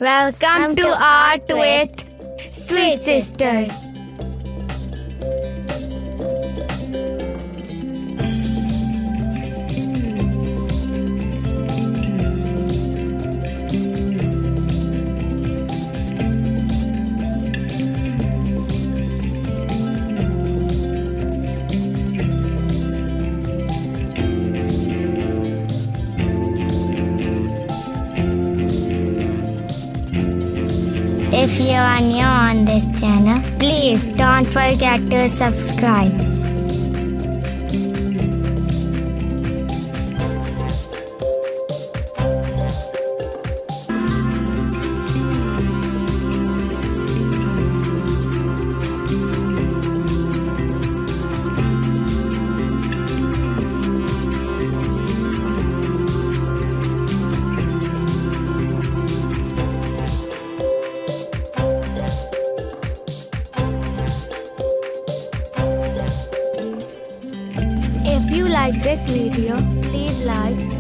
Welcome to Art with Sweet Sisters. If you are new on this channel, please don't forget to subscribe. If you like this video, please like,